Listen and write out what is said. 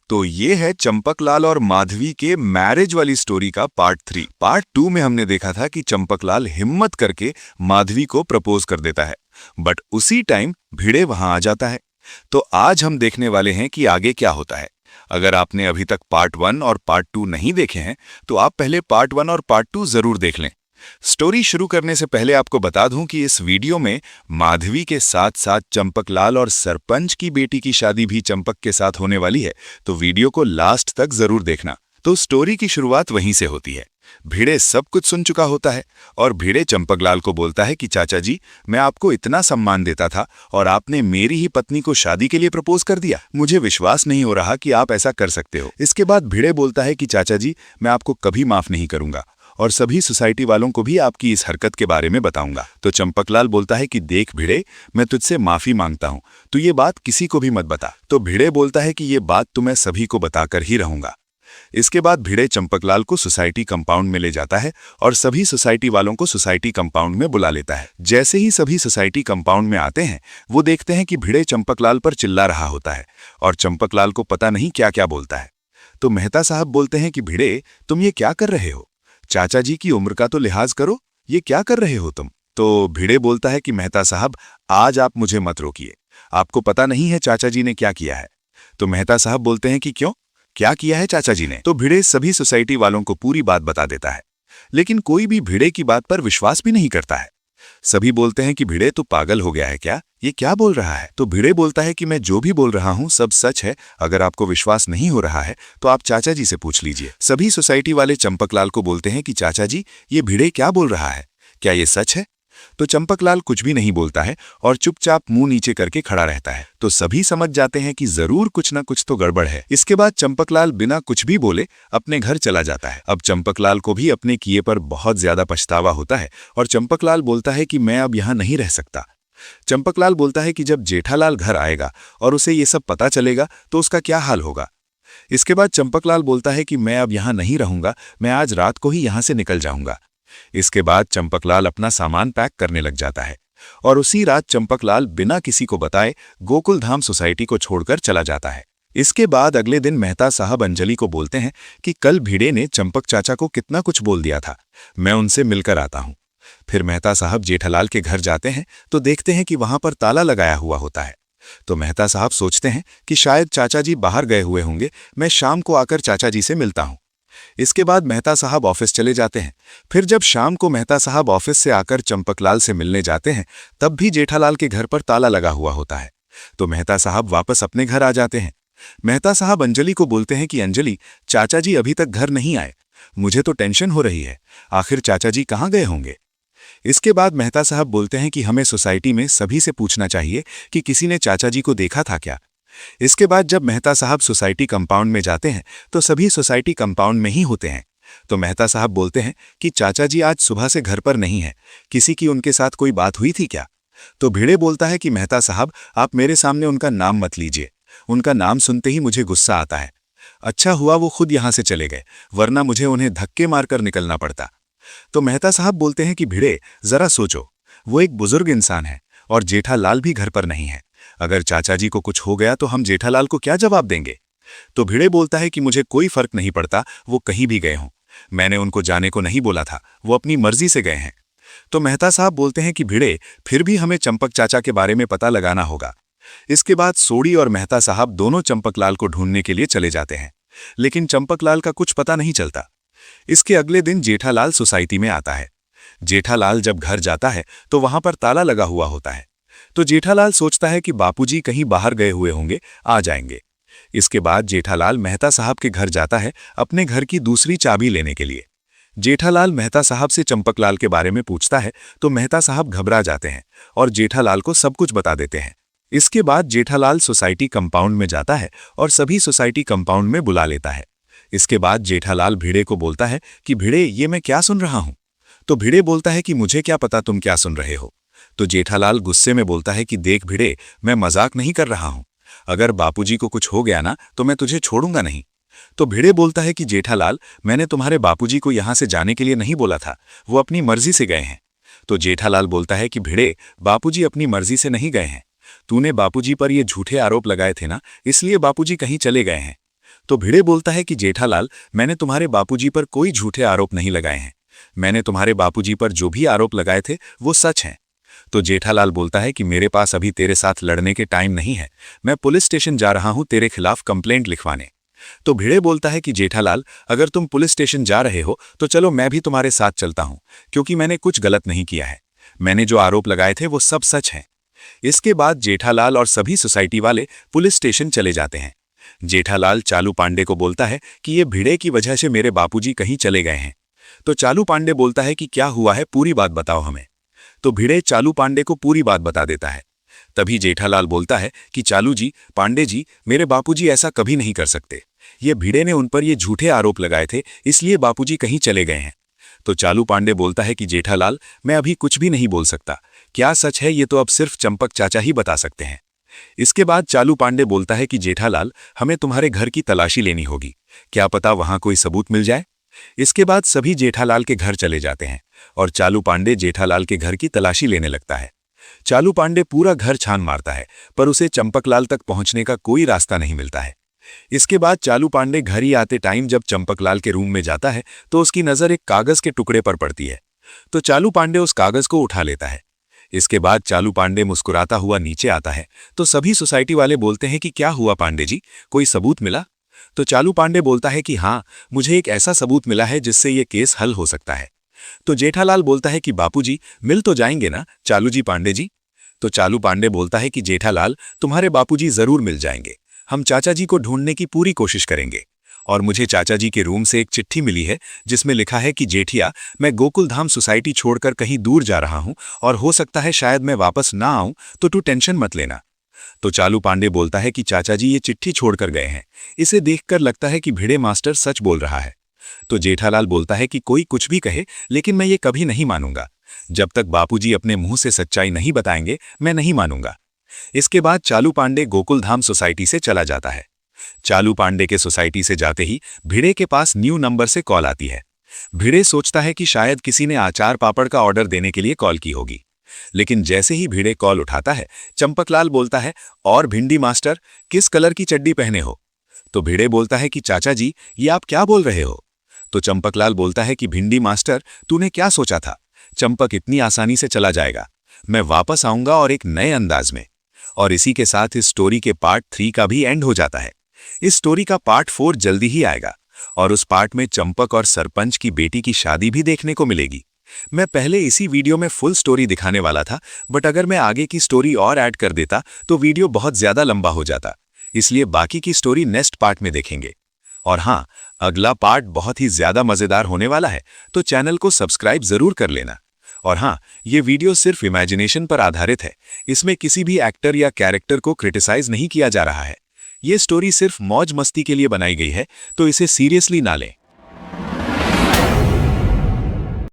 तो ये है चंपकलाल और माधवी के मैरिज वाली स्टोरी का पार्ट 3। पार्ट 2 में हमने देखा था कि चंपकलाल हिम्मत करके माधवी को प्रपोज कर देता है, बट उसी टाइम भिड़े वहां आ जाता है। तो आज हम देखने वाले हैं कि आगे क्या होता है। अगर आपने अभी तक पार्ट 1 और पार्ट 2 नहीं देखे हैं तो आप पहले पार्ट 1 और पार्ट 2 जरूर देख लें। स्टोरी शुरू करने से पहले आपको बता दूं कि इस वीडियो में माधवी के साथ साथ चंपकलाल और सरपंच की बेटी की शादी भी चंपक के साथ होने वाली है, तो वीडियो को लास्ट तक जरूर देखना। तो स्टोरी की शुरुआत वहीं से होती है। भिड़े सब कुछ सुन चुका होता है और भिड़े चंपकलाल को बोलता है कि चाचा जी, मैं आपको इतना सम्मान देता था और आपने मेरी ही पत्नी को शादी के लिए प्रपोज कर दिया। मुझे विश्वास नहीं हो रहा कि आप ऐसा कर सकते हो। इसके बाद भिड़े बोलता है कि चाचा जी, मैं आपको कभी माफ नहीं करूंगा और सभी सोसाइटी वालों को भी आपकी इस हरकत के बारे में बताऊंगा। तो चंपकलाल बोलता है कि देख भिड़े, मैं तुझसे माफी मांगता हूं, तू ये बात किसी को भी मत बता। तो भिड़े बोलता है कि ये बात तो मैं सभी को बताकर ही रहूंगा। इसके बाद भिड़े चंपकलाल को सोसाइटी कंपाउंड में ले जाता है और सभी सोसाइटी वालों को सोसाइटी कंपाउंड में बुला लेता है। जैसे ही सभी सोसाइटी कंपाउंड में आते हैं, वो देखते हैं कि भिड़े चंपकलाल पर चिल्ला रहा होता है और चंपकलाल को पता नहीं क्या क्या बोलता है। तो मेहता साहब बोलते हैं कि भिड़े, तुम ये क्या कर रहे हो? चाचा जी की उम्र का तो लिहाज करो, ये क्या कर रहे हो तुम? तो भिड़े बोलता है कि मेहता साहब, आज आप मुझे मत रोकिए, आपको पता नहीं है चाचा जी ने क्या किया है। तो मेहता साहब बोलते हैं कि क्यों, क्या किया है चाचा जी ने? तो भिड़े सभी सोसाइटी वालों को पूरी बात बता देता है, लेकिन कोई भी भिड़े की बात पर विश्वास भी नहीं करता है। सभी बोलते हैं कि भिड़े तो पागल हो गया है क्या, ये क्या बोल रहा है? तो भिड़े बोलता है कि मैं जो भी बोल रहा हूं सब सच है, अगर आपको विश्वास नहीं हो रहा है तो आप चाचा जी से पूछ लीजिए। सभी सोसाइटी वाले चंपकलाल को बोलते हैं कि चाचा जी, ये भिड़े क्या बोल रहा है, क्या ये सच है? तो चंपकलाल कुछ भी नहीं बोलता है और चुपचाप मुंह नीचे करके खड़ा रहता है। तो सभी समझ जाते हैं कि जरूर कुछ ना कुछ तो गड़बड़ है। इसके बाद चंपकलाल बिना कुछ भी बोले अपने घर चला जाता है। अब चंपकलाल को भी अपने किए पर बहुत ज्यादा पछतावा होता है और चंपकलाल बोलता है कि मैं अब यहाँ नहीं रह सकता। चंपकलाल बोलता है कि जब जेठालाल घर आएगा और उसे ये सब पता चलेगा तो उसका क्या हाल होगा। इसके बाद चंपकलाल बोलता है कि मैं अब यहाँ नहीं रहूंगा, मैं आज रात को ही यहाँ से निकल जाऊंगा। इसके बाद चंपकलाल अपना सामान पैक करने लग जाता है और उसी रात चंपकलाल बिना किसी को बताए गोकुल धाम सोसाइटी को छोड़कर चला जाता है। इसके बाद अगले दिन मेहता साहब अंजलि को बोलते हैं कि कल भिड़े ने चंपक चाचा को कितना कुछ बोल दिया था, मैं उनसे मिलकर आता हूं। फिर मेहता साहब जेठालाल के घर जाते हैं तो देखते हैं कि वहां पर ताला लगाया हुआ होता है। तो मेहता साहब सोचते हैं कि शायद चाचा जी बाहर गए हुए होंगे, मैं शाम को आकर चाचा जी से मिलता हूं। इसके बाद मेहता साहब ऑफिस चले जाते हैं। फिर जब शाम को मेहता साहब ऑफिस से आकर चंपकलाल से मिलने जाते हैं, तब भी जेठालाल के घर पर ताला लगा हुआ होता है। तो मेहता साहब वापस अपने घर आ जाते हैं। मेहता साहब अंजलि को बोलते हैं कि अंजलि, चाचा जी अभी तक घर नहीं आए, मुझे तो टेंशन हो रही है, आखिर चाचा जी कहाँ गए होंगे? इसके बाद मेहता साहब बोलते हैं कि हमें सोसाइटी में सभी से पूछना चाहिए कि किसी ने चाचा जी को देखा था क्या। इसके बाद जब मेहता साहब सोसाइटी कंपाउंड में जाते हैं तो सभी सोसाइटी कंपाउंड में ही होते हैं। तो मेहता साहब बोलते हैं कि चाचा जी आज सुबह से घर पर नहीं है, किसी की उनके साथ कोई बात हुई थी क्या? तो भिड़े बोलता है कि मेहता साहब, आप मेरे सामने उनका नाम मत लीजिए, उनका नाम सुनते ही मुझे गुस्सा आता है। अच्छा हुआ वो खुद यहां से चले गए, वरना मुझे उन्हें धक्के मारकर निकलना पड़ता। तो मेहता साहब बोलते हैं कि भिड़े, जरा सोचो, वो एक बुजुर्ग इंसान है और जेठालाल भी घर पर नहीं है, अगर चाचा जी को कुछ हो गया तो हम जेठालाल को क्या जवाब देंगे? तो भिड़े बोलता है कि मुझे कोई फर्क नहीं पड़ता वो कहीं भी गए हों, मैंने उनको जाने को नहीं बोला था, वो अपनी मर्जी से गए हैं। तो मेहता साहब बोलते हैं कि भिड़े, फिर भी हमें चंपक चाचा के बारे में पता लगाना होगा। इसके बाद सोडी और मेहता साहब दोनों चंपकलाल को ढूंढने के लिए चले जाते हैं, लेकिन चंपकलाल का कुछ पता नहीं चलता। इसके अगले दिन जेठालाल सोसाइटी में आता है। जेठालाल जब घर जाता है तो वहां पर ताला लगा हुआ होता है। तो जेठालाल सोचता है कि बापूजी कहीं बाहर गए हुए होंगे, आ जाएंगे। इसके बाद जेठालाल मेहता साहब के घर जाता है अपने घर की दूसरी चाबी लेने के लिए। जेठालाल मेहता साहब से चंपकलाल के बारे में पूछता है तो मेहता साहब घबरा जाते हैं और जेठालाल को सब कुछ बता देते हैं। इसके बाद जेठालाल सोसाइटी कंपाउंड में जाता है और सभी सोसाइटी कंपाउंड में बुला लेता है। इसके बाद जेठालाल भिड़े को बोलता है कि भिड़े, ये मैं क्या सुन रहा हूं? तो भिड़े बोलता है कि मुझे क्या पता तुम क्या सुन रहे हो। तो जेठालाल गुस्से में बोलता है कि देख भिड़े, मैं मजाक नहीं कर रहा हूं, अगर बापूजी को कुछ हो गया ना तो मैं तुझे छोड़ूंगा नहीं। तो भिड़े बोलता है कि जेठालाल, मैंने तुम्हारे बापूजी को यहां से जाने के लिए नहीं बोला था, वो अपनी मर्जी से गए हैं। तो जेठालाल बोलता है कि भिड़े, बापूजी अपनी मर्जी से नहीं गए हैं, तूने बापूजी पर ये झूठे आरोप लगाए थे ना, इसलिए बापूजी कहीं चले गए हैं। तो भिड़े बोलता है कि जेठालाल, मैंने तुम्हारे बापूजी पर कोई झूठे आरोप नहीं लगाए हैं। मैंने तुम्हारे बापूजी पर जो भी आरोप लगाए थे वो सच हैं। तो जेठालाल बोलता है कि मेरे पास अभी तेरे साथ लड़ने के टाइम नहीं है, मैं पुलिस स्टेशन जा रहा हूं तेरे खिलाफ कंप्लेंट लिखवाने। तो भिड़े बोलता है कि जेठालाल, अगर तुम पुलिस स्टेशन जा रहे हो तो चलो मैं भी तुम्हारे साथ चलता हूं, क्योंकि मैंने कुछ गलत नहीं किया है। मैंने जो आरोप लगाए थे वो सब सच हैं। इसके बाद जेठालाल और सभी सोसाइटी वाले पुलिस स्टेशन चले जाते हैं। जेठालाल चालू पांडे को बोलता है कि ये भिड़े की वजह से मेरे बापूजी कहीं चले गए हैं। तो चालू पांडे बोलता है कि क्या हुआ है, पूरी बात बताओ हमें। तो भिड़े चालू पांडे को पूरी बात बता देता है। तभी जेठालाल बोलता है कि चालू जी, पांडे जी, मेरे बापूजी ऐसा कभी नहीं कर सकते। ये भिड़े ने उन पर ये झूठे आरोप लगाए थे, इसलिए बापूजी कहीं चले गए हैं। तो चालू पांडे बोलता है कि जेठालाल, मैं अभी कुछ भी नहीं बोल सकता। क्या सच है ये तो अब सिर्फ चंपक चाचा ही बता सकते हैं। इसके बाद चालू पांडे बोलता है कि जेठालाल, हमें तुम्हारे घर की तलाशी लेनी होगी, क्या पता वहां कोई सबूत मिल जाए। इसके बाद सभी जेठालाल के घर चले जाते हैं और चालू पांडे जेठालाल के घर की तलाशी लेने लगता है। चालू पांडे पूरा घर छान मारता है, पर उसे चंपकलाल तक पहुंचने का कोई रास्ता नहीं मिलता है। इसके बाद चालू पांडे घर ही आते टाइम जब चंपकलाल के रूम में जाता है तो उसकी नजर एक कागज के टुकड़े पर पड़ती है। तो चालू पांडे उस कागज को उठा लेता है। इसके बाद चालू पांडे मुस्कुराता हुआ नीचे आता है। तो सभी सोसाइटी वाले बोलते हैं कि क्या हुआ पांडे जी, कोई सबूत मिला। तो चालू पांडे बोलता है कि हाँ, मुझे एक ऐसा सबूत मिला है जिससे ये केस हल हो सकता है। तो जेठालाल बोलता है कि बापूजी, मिल तो जाएंगे ना चालू जी पांडे जी। तो चालू पांडे बोलता है कि जेठालाल, तुम्हारे बापूजी जरूर मिल जाएंगे, हम चाचा जी को ढूंढने की पूरी कोशिश करेंगे। और मुझे चाचा जी के रूम से एक चिट्ठी मिली है जिसमें लिखा है कि जेठिया, मैं गोकुलधाम सोसाइटी छोड़कर कहीं दूर जा रहा हूं और हो सकता है शायद मैं वापस ना आऊं, तो तू टेंशन मत लेना। तो चालू पांडे बोलता है कि चाचा जी ये चिट्ठी छोड़कर गए हैं, इसे देखकर लगता है कि भिड़े मास्टर सच बोल रहा है। तो जेठालाल बोलता है कि कोई कुछ भी कहे, लेकिन मैं ये कभी नहीं मानूंगा। जब तक बापूजी अपने मुंह से सच्चाई नहीं बताएंगे मैं नहीं मानूंगा। इसके बाद चालू पांडे गोकुलधाम सोसाइटी से चला जाता है। चालू पांडे के सोसाइटी से जाते ही भिड़े के पास न्यू नंबर से कॉल आती है। भिड़े सोचता है कि शायद किसी ने अचार पापड़ का ऑर्डर देने के लिए कॉल की होगी, लेकिन जैसे ही भिड़े कॉल उठाता है चंपकलाल बोलता है, और भिंडी मास्टर, किस कलर की चड्डी पहने हो। तो भिड़े बोलता है कि चाचा जी, ये आप क्या बोल रहे हो। तो चंपकलाल बोलता है कि भिंडी मास्टर, तूने क्या सोचा था, चंपक इतनी आसानी से चला जाएगा। मैं वापस आऊंगा और एक नए अंदाज में। और इसी के साथ इस स्टोरी के पार्ट 3 का भी एंड हो जाता है। इस स्टोरी का पार्ट 4 जल्दी ही आएगा और उस पार्ट में चंपक और सरपंच की बेटी की शादी भी देखने को मिलेगी। मैं पहले इसी वीडियो में फुल स्टोरी दिखाने वाला था, बट अगर मैं आगे की स्टोरी और ऐड कर देता तो वीडियो बहुत ज्यादा लंबा हो जाता, इसलिए बाकी की स्टोरी नेक्स्ट पार्ट में देखेंगे। और हाँ, अगला पार्ट बहुत ही ज्यादा मजेदार होने वाला है, तो चैनल को सब्सक्राइब जरूर कर लेना। और हाँ, ये वीडियो सिर्फ इमेजिनेशन पर आधारित है, इसमें किसी भी एक्टर या कैरेक्टर को क्रिटिसाइज नहीं किया जा रहा है। ये स्टोरी सिर्फ मौज मस्ती के लिए बनाई गई है, तो इसे सीरियसली ना लें।